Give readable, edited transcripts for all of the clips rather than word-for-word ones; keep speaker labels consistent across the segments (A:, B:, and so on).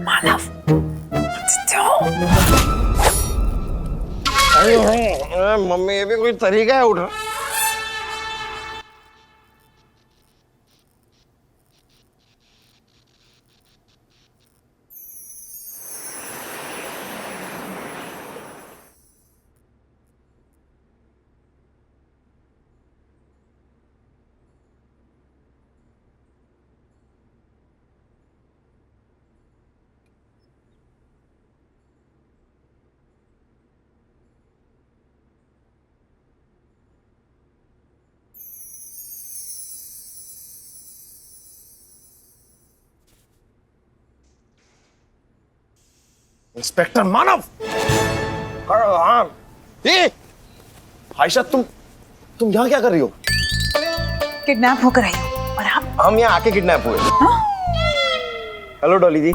A: मानव,
B: mummy ये भी कोई तरीका है उठा। इंस्पेक्टर मानव। हाँ ये आयशा, तुम यहाँ क्या कर रही हो?
A: किडनैप होकर आई हूँ। और आप?
B: हम यहाँ आके किडनैप हुए। हेलो डॉली जी।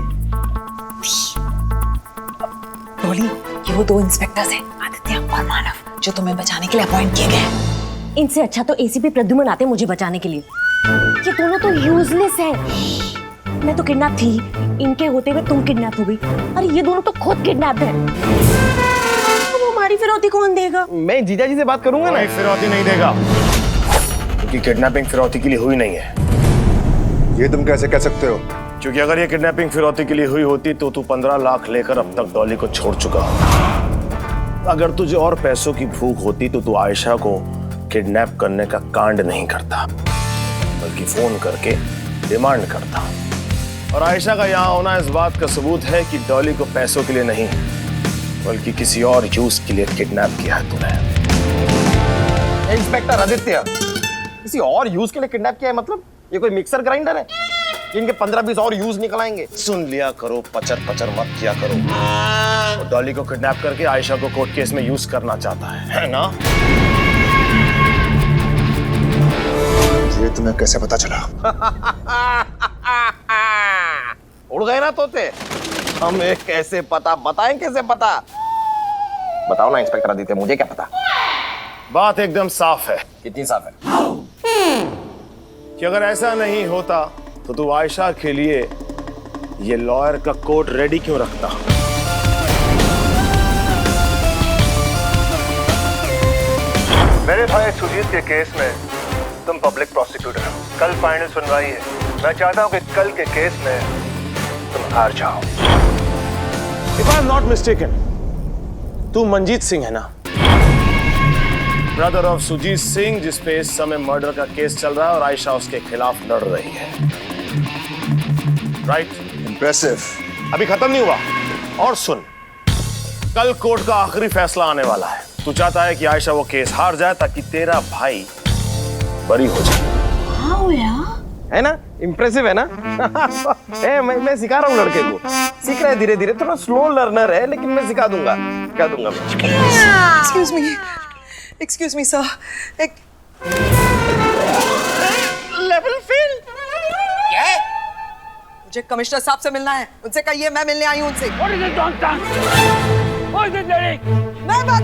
A: डॉली, ये वो दो इंस्पेक्टर्स हैं, आदित्य और मानव, जो तुम्हें बचाने के लिए अपॉइंट किए गए हैं।
C: इनसे अच्छा तो एसीपी प्रद्युमन आते मुझे बचाने के लिए। ये दोनों तो यूजलेस हैं। मैं तो किडनैप थी, इनके होते हुए तुम किडनैप हो गई। अरे ये दोनों तो खुद किडनैप हैं। तो हमारी फिरौती कौन देगा?
B: मैं जीजा जी से बात करूंगा ना।
D: फिरौती नहीं देगा, क्योंकि किडनैपिंग फिरौती के लिए हुई नहीं है।
E: ये तुम कैसे कह सकते हो?
D: क्योंकि अगर ये किडनैपिंग फिरौती के लिए हुई होती तो तू 15 लाख लेकर अब तक डॉली को छोड़ चुका होता। अगर तुझे और पैसों की भूख होती तो तू आयशा को किडनैप करने का कांड नहीं करता, बल्कि फोन करके डिमांड करता। और आयशा का यहाँ होना इस बात का सबूत है कि डॉली को पैसों के लिए नहीं, बल्कि किसी और यूज के लिए किडनैप किया है तूने।
B: इंस्पेक्टर आदित्य, किसी और यूज के लिए किडनैप किया है? मतलब ये कोई मिक्सर ग्राइंडर है जिनके 15-20 और यूज निकल आएंगे?
D: सुन लिया करो, पचर पचर मत किया करो। और डॉली को किडनैप करके आयशा को कोर्ट केस में यूज करना चाहता है ना?
E: ये तुम्हें कैसे पता चला?
B: उड़ गए ना तोते। हमें कैसे पता? बताएं कैसे पता? बताओ ना इंस्पेक्टर आदित्य, मुझे क्या पता?
D: बात एकदम साफ है
B: कितनी साफ है?
D: कि अगर ऐसा नहीं होता तो तू आयशा के लिए ये लॉयर का कोट रेडी क्यों रखता?
E: मेरे भाई सुजीत के केस में तुम पब्लिक प्रोसिक्यूटर हो। कल फाइनल सुनवाई है। मैं चाहता हूं कि कल के केस में तुम हार जाओ।
D: If I am not mistaken, तू मंजीत सिंह है ना? ब्रदर ऑफ सुजीत सिंह, जिसपे इस समय मर्डर का केस चल रहा है और आयशा उसके खिलाफ लड़ रही है, राइट?
E: इंप्रेसिव।
D: अभी खत्म नहीं हुआ। और सुन, कल कोर्ट का आखिरी फैसला आने वाला है। तू चाहता है कि आयशा वो केस हार जाए ताकि तेरा भाई बरी हो जाए।
A: हाँ हुआ
B: है ना? इम्प्रेसिव है ना? मैं सिखा रहा हूँ लड़के को। सीख रहा है धीरे धीरे, थोड़ा स्लो लर्नर है, लेकिन मैं सिखा दूंगा। क्या दूंगा मैं?
A: Excuse me, sir. Level fail. क्या है? मुझे कमिश्नर साहब से मिलना है। उनसे कहिए मैं मिलने आई हूँ उनसे। What is it, Doctor? What is it, Derek? मैं बात।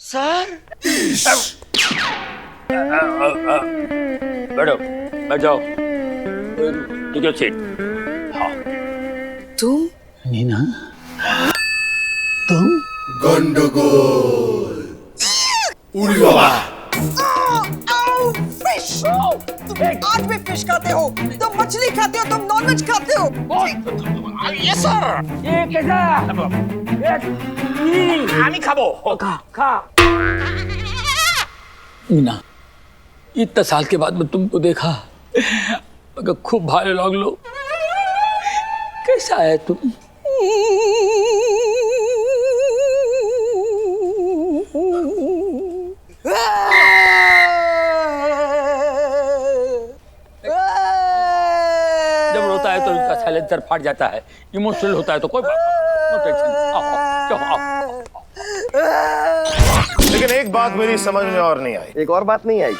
A: सर
F: बैठो, बैठ जाओ। Ticket seat. हाँ।
A: तुम?
F: नीना, तुम?
E: गंडगोल। उड़ी बाबा।
A: फिश। तुम आज भी फिश खाते हो? तुम मछली खाते हो? तुम नॉनवेज खाते हो?
F: Yes sir. ये कैसा? আমি খাবো। खा। मीना, इतना साल के बाद मैं तुमको देखा, मगर खूब भारे लागलो। कैसा है तुम? जब रोता है तो इनका साइलेंसर फट जाता है, इमोशनल होता है तो कोई बात नहीं, नो टेंशन। आओ, आओ, आओ।
D: लेकिन एक बात मेरी समझ में और नहीं आई।
B: एक और बात नहीं आई?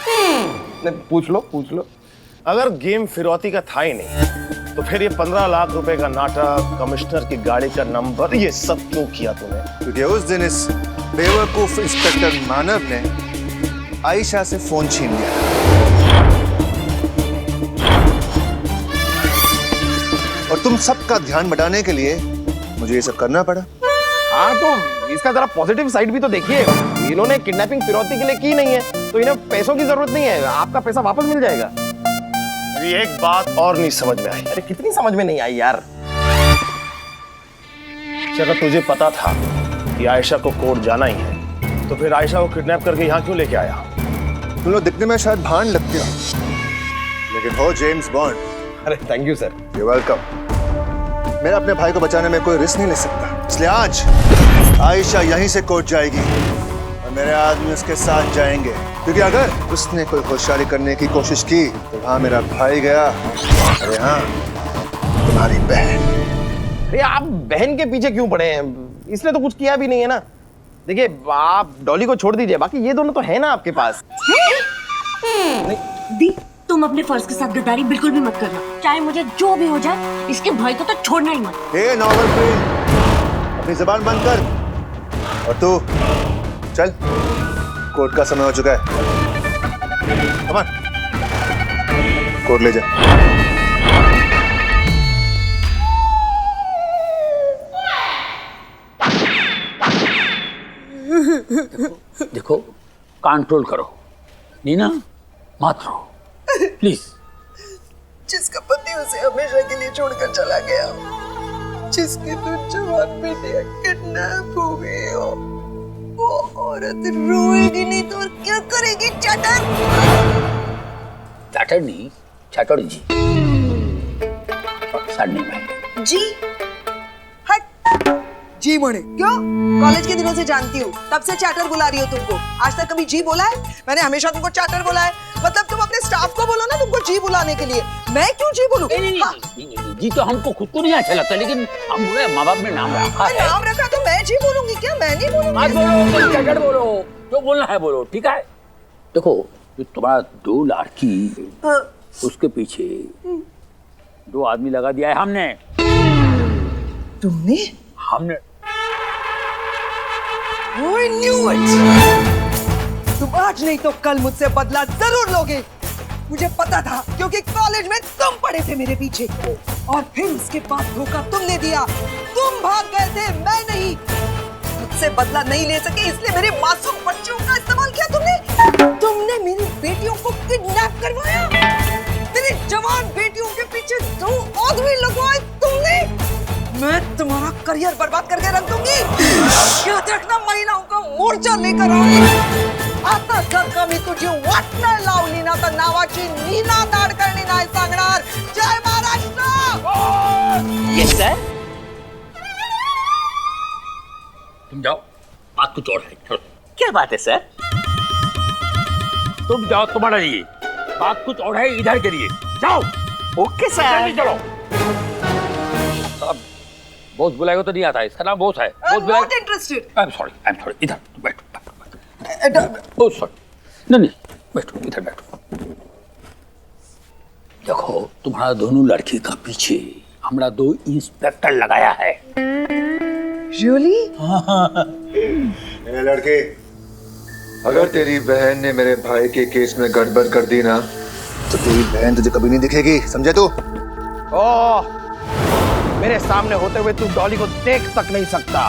B: नहीं, पूछ लो।
D: अगर गेम फिरौती का था ही नहीं तो फिर ये 15 लाख रुपए का नाटक, कमिश्नर की गाड़ी का नंबर, ये सब क्यों किया तूने?
E: क्योंकि उस दिन इस बेवकूफ इंस्पेक्टर मानव ने आयशा से फोन छीन लिया। और तुम सबका ध्यान बटाने के लिए मुझे ये सब करना पड़ा।
B: हाँ, तो इसका जरा पॉजिटिव साइड भी तो देखिए। इन्होंने किडनैपिंग फिरौती के लिए की नहीं है, तो इन्हें पैसों की जरूरत नहीं है, आपका पैसा वापस मिल जाएगा।
D: मेरी एक बात और नहीं समझ में आई।
B: अरे कितनी समझ में नहीं आई यार?
D: अगर तुझे पता था कि आयशा को कोर्ट जाना ही है, तो फिर आयशा को किडनैप करके यहाँ क्यों लेके आया?
E: तुम लोग दिखने में शायद भान लगते हो, लेकिन हो जेम्स बॉन्ड।
B: अरे thank you sir.
E: You welcome. मैं अपने भाई को बचाने में कोई रिस्क नहीं ले सकता, इसलिए आज आयशा यहीं से कोर्ट जाएगी और मेरे आदमी उसके साथ जाएंगे, क्योंकि अगर उसने कोई होशियारी करने की कोशिश की तो वहां मेरा भाई गया और यहाँ तुम्हारी बहन।
B: अरे आप बहन के पीछे क्यों पड़े हैं? इसने तो कुछ किया भी नहीं है ना। देखिए, आप डॉली को छोड़ दीजिए, बाकी ये दोनों तो है ना आपके पास।
C: दी, तुम अपने फर्ज के साथ गद्दारी बिल्कुल भी मत करना। चाहे मुझे जो भी हो जाए, इसके भाई को तो छोड़ना ही मत।
E: हे नॉवल क्वीन, अपनी जुबान बंद कर। और तू चल, कोर्ट का समय हो चुका है। कम ऑन, कोर्ट ले जा।
F: देखो, कंट्रोल करो। नीना, मत रो प्लीज।
A: जिसका पति उसे हमेशा के लिए छोड़कर चला गया, जिसकी तो जवान बेटियां किडनैप हो गई हो, वो औरत रोएगी नहीं तो और क्या करेगी? चटर
F: चटर नहीं, चटर जी। साढ़े भाई
A: जी, हट जी मोड़े। क्यों? कॉलेज के दिनों से जानती हूँ, तब से चैटर बुला रही हो तुमको। आज तक कभी जी बोला है? मैंने हमेशा तुमको चैटर बोला है। मतलब तुम अपने स्टाफ को बोलो ना तुमको जी बुलाने के लिए, मैं क्यों जी बोलूं?
F: नहीं, जी तो हमको खुद को नहीं अच्छा लगता, लेकिन हम बोले माँ बाप ने नाम रखा है।
A: नाम रखा तो मैं जी बोलूंगी क्या? मैं नहीं बोलूंगी।
F: मत बोलो, चटर बोलो, जो बोलना है बोलो, ठीक है? देखो, जो तुम्हारा 2 लड़की, उसके पीछे 2 आदमी लगा दिया है हमने। हमने
A: I knew it! तुम आज नहीं तो कल मुझसे बदला जरूर लोगे। मुझे पता था, क्योंकि कॉलेज में तुम पड़े थे मेरे पीछे, और फिर उसके बाद धोखा तुमने दिया। तुम भाग गए थे, मैं नहीं। मुझसे बदला नहीं ले सके, इसलिए मेरे मासूम बच्चों का इस्तेमाल किया तुमने। तुमने मेरी बेटियों को किडनैप करवाया, मेरी जवान बेटियों के पीछे 2 आदमी लगवाए तुमने। मैं तुम्हारा करियर बर्बाद करके रख दूंगी। याद रखना, महिलाओं का मोर्चा लेकर आऊंगी। आता जर का मी तुझी वाट नाही लावली ना तर नावाची नीना नाडकर्णी नाही सांगणार। जय महाराष्ट्र।
F: Yes sir. तुम जाओ, बात कुछ और है। चलो।
G: क्या बात है सर?
F: तुम जाओ, तुम्हारा लिए बात कुछ और है, इधर के लिए जाओ।
G: Okay sir.
F: चलो। बॉस बुलाएगा तो नहीं आता है, इसका नाम बॉस है। बॉस बुलाएगा।
A: Not interested.
F: I am sorry, इधर बैठो। ओ सॉरी, नहीं, बैठो, इधर बैठो। देखो, तुम्हारा दोनों लड़की का पीछे हमारा 2 इंस्पेक्टर लगाया है।
A: रियली?
E: ए लड़के, अगर तेरी बहन ने मेरे भाई के केस में गड़बड़ कर दी ना, तो तेरी बहन तुझे कभी नहीं दिखेगी, समझे तू?
B: ओह, मेरे सामने होते हुए तू डॉली को देख तक नहीं सकता।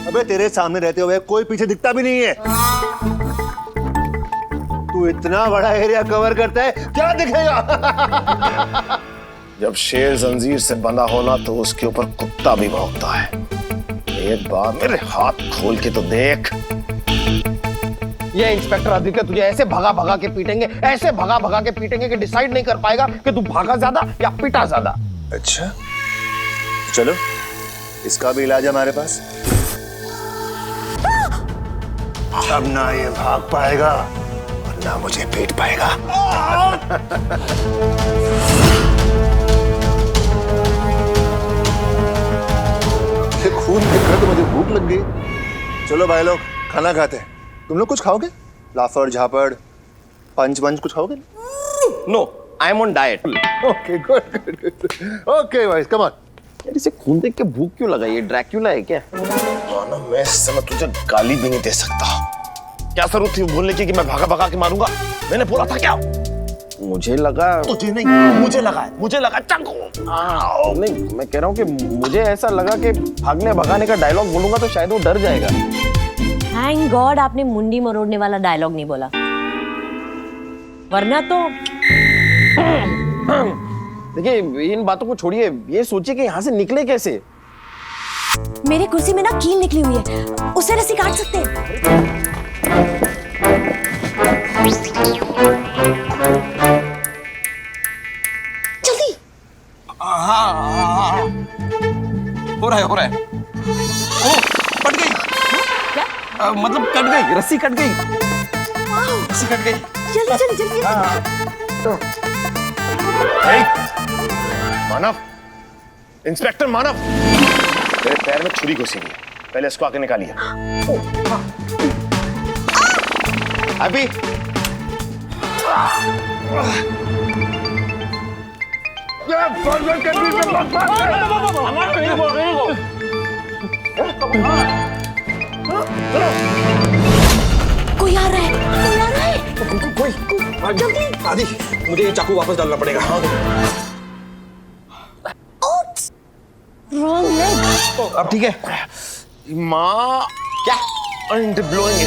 E: अबे तेरे सामने रहते हुए कोई पीछे दिखता भी नहीं है। तू इतना बड़ा एरिया कवर करता है, क्या दिखेगा?
D: जब शेर जंजीर से बंधा होना तो उसके ऊपर कुत्ता भी भौंकता है। एक बार मेरे हाथ खोल के तो देख।
B: ये इंस्पेक्टर आदित्य तुझे ऐसे भगा भगा के पीटेंगे, ऐसे भगा भगा के पीटेंगे कि डिसाइड नहीं कर पाएगा कि तू भागा ज्यादा या पिटा ज्यादा।
E: अच्छा, चलो, इसका भी इलाज है हमारे पास। अब ना ये भाग पाएगा और ना मुझे पीट पाएगा। खून देखकर तो मुझे भूख लग गई। चलो भाई लोग, खाना खाते हैं। तुम लोग कुछ खाओगे? लाफड़ झापड़ पंच पंच कुछ खाओगे?
B: No, I am on diet.
E: Okay good good. Okay भाई कम ऑन।
B: यार इसे खून देख के भूख क्यों लगा? ये ड्रैक्यूला है क्या?
D: मानो मैं इस समय तुझे गाली भी नहीं दे सकता। क्या जरूरत थी बोलने की कि मैं भागा भागा के मारूंगा? मैंने बोला था क्या?
B: मुझे लगा
D: तुझे नहीं, मुझे लगा चाकू।
B: नहीं, मैं कह रहा हूँ कि मुझे ऐसा लगा कि भागने भगाने का डायलॉग बोलूंगा तो शायद वो डर जाएगा।
C: थैंक गॉड आपने मुंडी मरोड़ने वाला डायलॉग नहीं बोला, वरना तो
B: देखिए इन बातों को छोड़िए, ये सोचिए कि यहाँ से निकले कैसे।
C: मेरी कुर्सी में ना कील निकली हुई है, उससे रस्सी काट सकते हैं। जल्दी।
B: हाँ। हो रहा है। ओ, कट गई।
C: क्या?
B: मतलब कट गई, रस्सी कट गई। रस्सी कट गई।
C: जल्दी।
D: मानव, इंस्पेक्टर मानव, मेरे पैर में छुरी घुसी हुई है। पहले इसको आके निकालिए।
B: अभी
C: कोई आ रहा है।
B: जल्दी आदि, मुझे ये चाकू वापस डालना पड़ेगा।
C: Wrong leg.
B: अब ठीक है।
D: माँ
B: क्या?
D: अंडर ब्लोइंग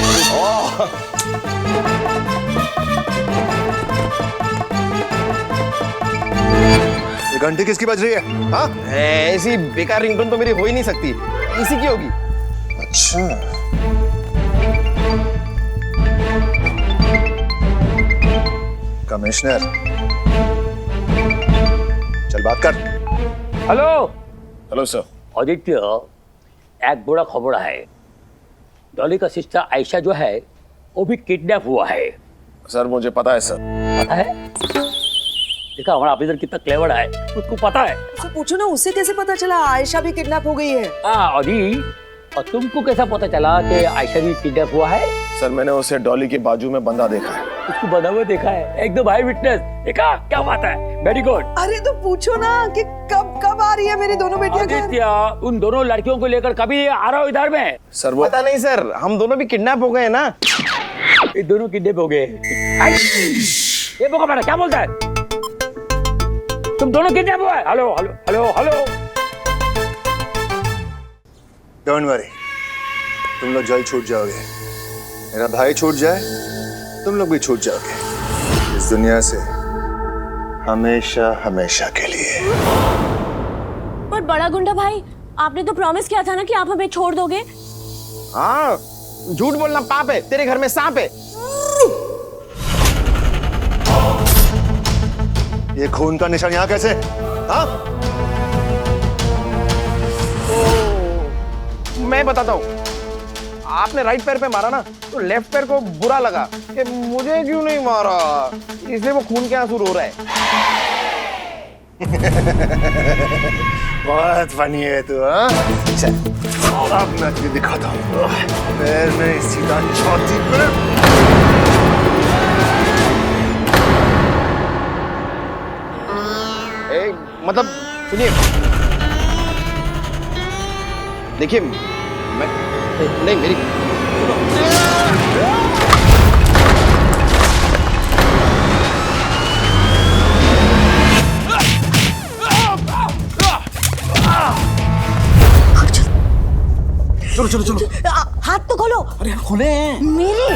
E: ये घंटी किसकी बज रही है? हाँ?
B: ऐसी बेकार रिंगटोन तो मेरी हो ही नहीं सकती, इसी की होगी।
E: अच्छा कमिश्नर, चल बात कर।
F: Hello
D: hello sir.
F: आदित्य, एक बड़ा खबर है। डॉली का सिस्टर आयशा जो है वो भी किडनैप हुआ है।
D: सर मुझे पता है सर।
F: पता है? देखा हमारा ऑफिसर कितना क्लेवर है, उसको पता है।
A: उससे पूछो ना, उससे कैसे पता चला आयशा भी किडनैप हो गई है?
F: आदि, और तुमको कैसा पता चला कि आयशा भी किडनैप हुआ है?
D: सर मैंने उसे डॉली के बाजू में बंधा देखा है।
F: उसको बंधा हुआ देखा है, एकदम आई विटनेस। देखा क्या बात है, वेरी गुड।
A: अरे तो पूछो ना कि कब आ रही है मेरी दोनों बेटियां घर?
F: आदित्य, उन दोनों लड़कियों को लेकर कभी आ रहा हो इधर में?
D: सर वो
B: पता नहीं सर, हम दोनों भी किडनैप हो गए हैं ना।
F: ये दोनों किडनैप हो गए। ये बोका बेटा क्या बोलता है? तुम दोनों किडनैप हुआ है? Hello hello hello hello.
E: Don't worry, तुम लोग जल्द छूट जाओगे। मेरा भाई छूट जाए, तुम लोग भी छूट जाओगे इस दुनिया से, हमेशा हमेशा के लिए।
C: पर बड़ा गुंडा भाई, आपने तो प्रॉमिस किया था ना कि आप हमें छोड़ दोगे।
B: हाँ, झूठ बोलना पाप है, तेरे घर में सांप है।
E: ये खून का निशान यहाँ कैसे? हाँ?
B: मैं बताता हूँ, आपने राइट पैर पे मारा ना, तो लेफ्ट पैर को बुरा लगा कि मुझे क्यों नहीं मारा, इसलिए वो खून के आंसू रो रहा है।
E: बहुत फनी है तू, हाँ? चल अब मैं तुझे दिखाता हूँ। पैर में सीधा छाती पे।
B: मतलब सुनिए, देखिए मैं नहीं मेरी चलो
C: हाथ तो खोलो।
B: अरे खुले हैं
C: मेरे।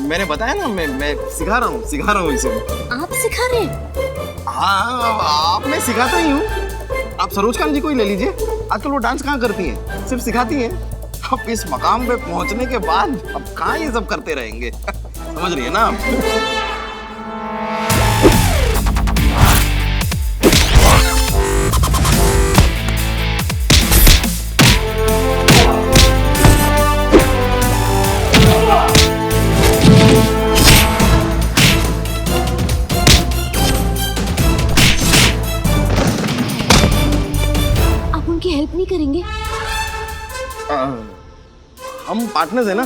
B: मैंने बताया ना, मैं सिखा रहा हूँ इसे।
C: आप सिखा रहे हैं?
B: हाँ, आप मैं सिखाता ही हूँ। आप सरोज खान जी को ही ले लीजिए, आजकल वो डांस कहाँ करती हैं, सिर्फ सिखाती हैं। अब इस मकाम पे पहुंचने के बाद अब कहाँ ये सब करते रहेंगे। समझ रही है ना आप? पार्टनर्स है ना,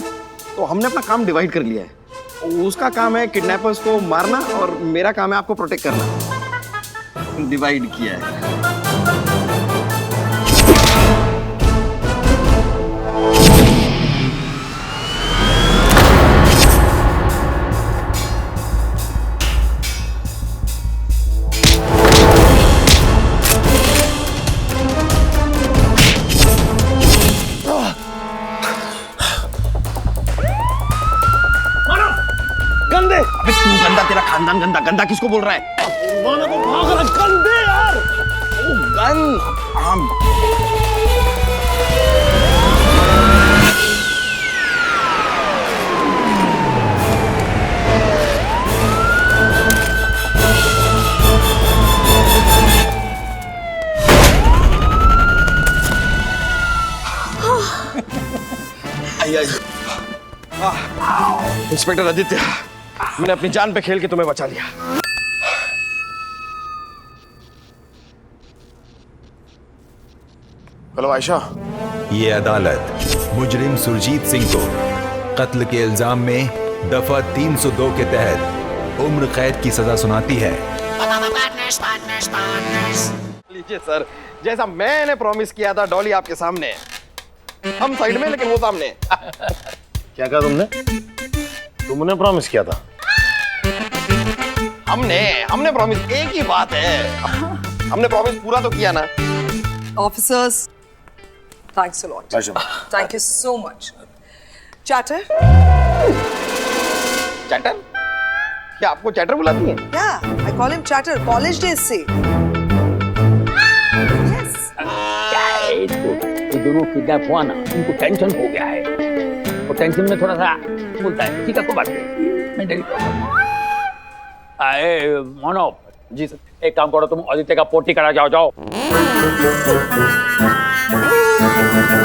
B: तो हमने अपना काम डिवाइड कर लिया है। उसका काम है किडनैपर्स को मारना और मेरा काम है आपको प्रोटेक्ट करना। डिवाइड किया है। गंदे, अबे तू गंदा, तेरा खानदान गंदा। गंदा किसको बोल रहा है? माना को भाग रहा, गंदे यार। ओ गन, हम इंस्पेक्टर आदित्य, मैंने अपनी जान पे खेल के तुम्हें बचा लिया।
D: हेलो आयशा।
H: ये अदालत मुजरिम सुरजीत सिंह को कत्ल के इल्जाम में दफा 302 के तहत उम्र कैद की सजा सुनाती है।
B: लीजिए सर, जैसा मैंने प्रॉमिस किया था, डॉली आपके सामने। हम साइड में लेकिन वो सामने।
D: क्या कहा तुमने? तुमने प्रॉमिस किया था?
B: हमने प्रॉमिस, एक ही बात है। हमने प्रॉमिस पूरा तो किया ना।
A: Officers, thanks a lot.
D: Ayesha,
A: Thank you so much. Chatter?
B: Chatter? क्या आपको चैटर बुलाती है?
A: Yeah, I call him Chatter. College days से. Yes.
F: क्या है इसको? ये दोनों किडनैप हुआ ना, उनको टेंशन हो गया है। और टेंशन में थोड़ा सा बोलता है, ठीक है कोई बात नहीं, मैं डरी। अरे मोनो
B: जी सर।
F: एक काम करो, तुम आदित्य का पोटी करा जाओ।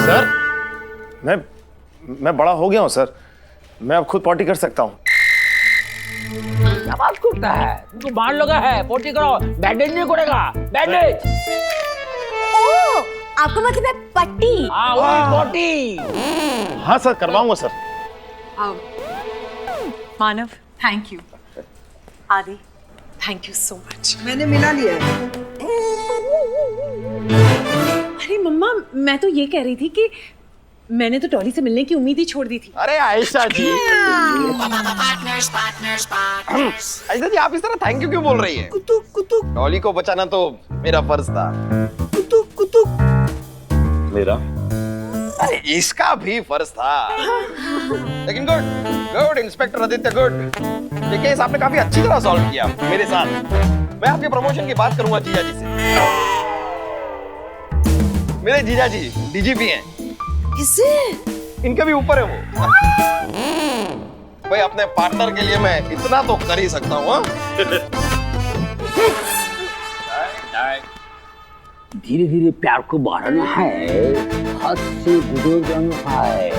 D: सर मैं बड़ा हो गया हूँ सर, मैं अब खुद पॉटी कर सकता हूँ।
F: क्या बात करता है? तुमको बांध लगा है, पोटी करो, बैंडेज नहीं करेगा, बैंडेज।
C: ओह, आपको मतलब है पट्टी?
F: हाँ वही पोटी।
D: हाँ सर, करवाऊंगा सर।
A: Manav, thank you. आदि, thank you so much. मैंने मिला लिया है।
I: अरे मम्मा, मैं तो ये कह रही थी कि मैंने तो डॉली से मिलने की उम्मीद ही छोड़ दी थी।
B: अरे आयशा जी, आयशा जी आप इस तरह थैंक यू क्यों बोल रही है? डॉली को बचाना तो मेरा फर्ज था।
D: मेरा?
B: अरे इसका भी फर्ज था। लेकिन गुड इंस्पेक्टर आदित्य, गुड। ये केस आपने काफी अच्छी तरह सॉल्व किया मेरे साथ। मैं आपके प्रमोशन की बात करूंगा जीजा जी से। मेरे जीजा जी डीजीपी हैं।
A: किसे?
B: इनके भी ऊपर है वो। भाई अपने पार्टनर के लिए मैं इतना तो कर ही सकता हूँ।
F: धीरे धीरे प्यार को बढ़ाना है, हद से गुजर जाना है।